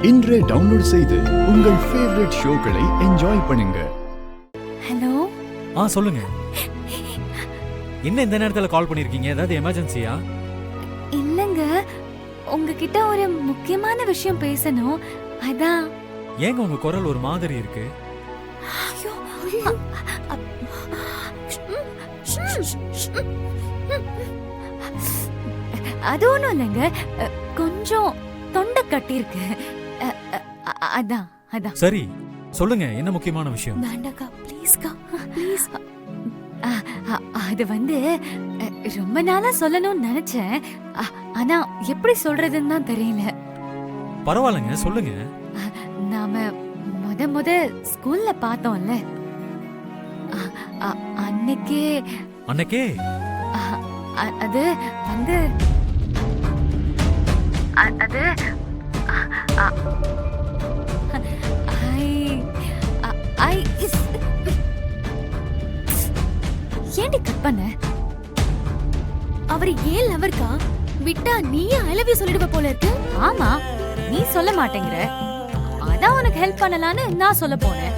இன்றே டவுன்லோட் செய்து உங்கள் ஃபேவரட் ஷோக்களை என்ஜாய் பண்ணுங்க. ஹலோ. சொல்லுங்க. என்ன இந்த நேரத்துல கால் பண்ணிருக்கீங்க? ஏதாவது எமர்ஜென்சியா? இல்லங்க, உங்ககிட்ட ஒரு முக்கியமான விஷயம் பேசணும். அதான். ஏங்க உங்க குரல் ஒரு மாதிரி இருக்கு? அது ஒண்ணும் இல்லைங்க, கொஞ்சம் தொண்டை கட்டி இருக்கு. அதான் அதான். சரி சொல்லுங்க, என்ன முக்கியமான விஷயம்? வேண்டாக்கா, ப்ளீஸ்க்கா, ப்ளீஸ். அது வந்து ரொம்ப நாளா சொல்லணும்னு நினைச்சேன், ஆனா எப்படி சொல்றதுன்னு தான் தெரியல. பரவாயில்லைங்க, சொல்லுங்க. நாம முத ஸ்கூல்ல பார்த்தோம்ல, அன்னைக்கே அது வந்து அது ஏன்டி கட் பண்ண? அவர் ஏன் லவர்க்கா? விட்டா நீயே ஐ லவ் யூ சொல்லிடுவ போல இருக்கு. ஆமா, நீ சொல்ல மாட்டேங்கிற, அதான் உனக்கு ஹெல்ப் பண்ணலான்னு நான் சொல்ல போனேன்.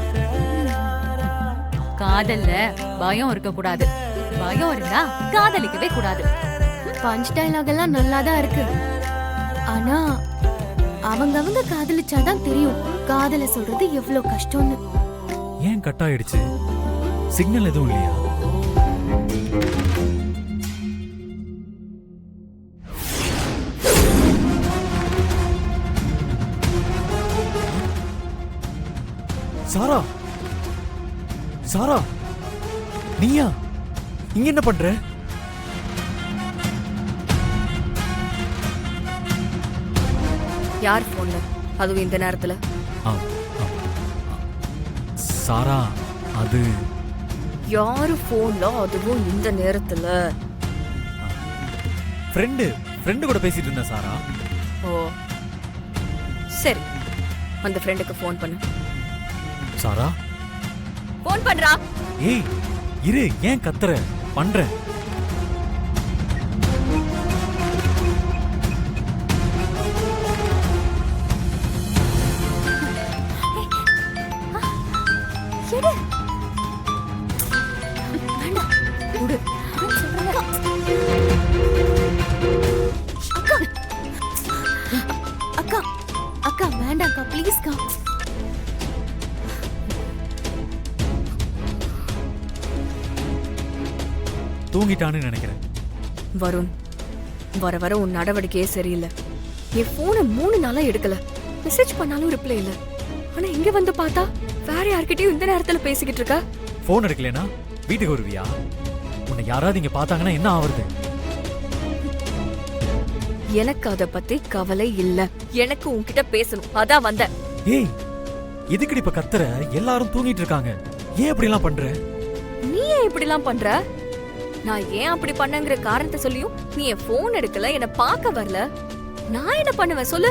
காதல்ல பயம் இருக்க கூடாது, பயம் இருந்தா காதலிக்கவே கூடாது. பஞ்ச் டயலாக் எல்லாம் நல்லாதான் இருக்கு, ஆனா அவங்க காதலிச்சாதான் தெரியும் காதல சொல்றது எவ்வளவு கஷ்டம்னு. ஏன் கட் ஆயிடுச்சு? சிக்னல் எதுவும் இல்லையா? சாரா, சாரா, நீயா இங்க என்ன பண்ற? யார் போன்ல, அதுவும் இந்த நேரத்துல? சாரா, அது யாரு போன்ல, அதுவும் இந்த நேரத்துல? ஃப்ரெண்டு கூட பேசிட்டு இருந்தேன் சாரா. ஓ சரி, அந்த ஃப்ரெண்டுக்கு ஃபோன் பண்ணு. சாரா, ஃபோன் பண்றா. ஏய் இரு, ஏன் கத்துற? பண்றேன். அக்கா வேண்டாக்கா, ப்ளீஸ்க்கா. தூங்கிட்டான்னு நினைக்கிறேன். வருண், வர வர உன் நடவடிக்கையே சரியில்லை. என் போனை 3 நாளா எடுக்கல, மெசேஜ் பண்ணாலும் ரிப்ளை இல்ல. ஆனா இங்க வந்து பார்த்தா வேற யார்கிட்டயும் இந்த நேரத்துல பேசிக்கிட்டு இருக்கா. போன் எடுக்கலனா வீட்டுக்கு வருவியா? உன்னை யாராவது இங்க பார்த்தாங்கன்னா என்ன ஆவறது? எனக்கு அத பத்தி கவலை இல்ல, எனக்கு உன்கிட்ட பேசணும், அதான் வந்த. ஏய் எதுக்குடி இப்ப கத்துற? எல்லாரும் தூங்கிட்டு இருக்காங்க, ஏன் இப்படி எல்லாம் பண்ற? நீ ஏன் இப்படி எல்லாம் பண்ற? நான் ஏன் அப்படி பண்ணங்கிற காரணத்தை சொல்லியும் நீ என் போன் எடுக்கல, என்ன பார்க்க வரல. நான் என்ன பண்ணுவேன் சொல்லு?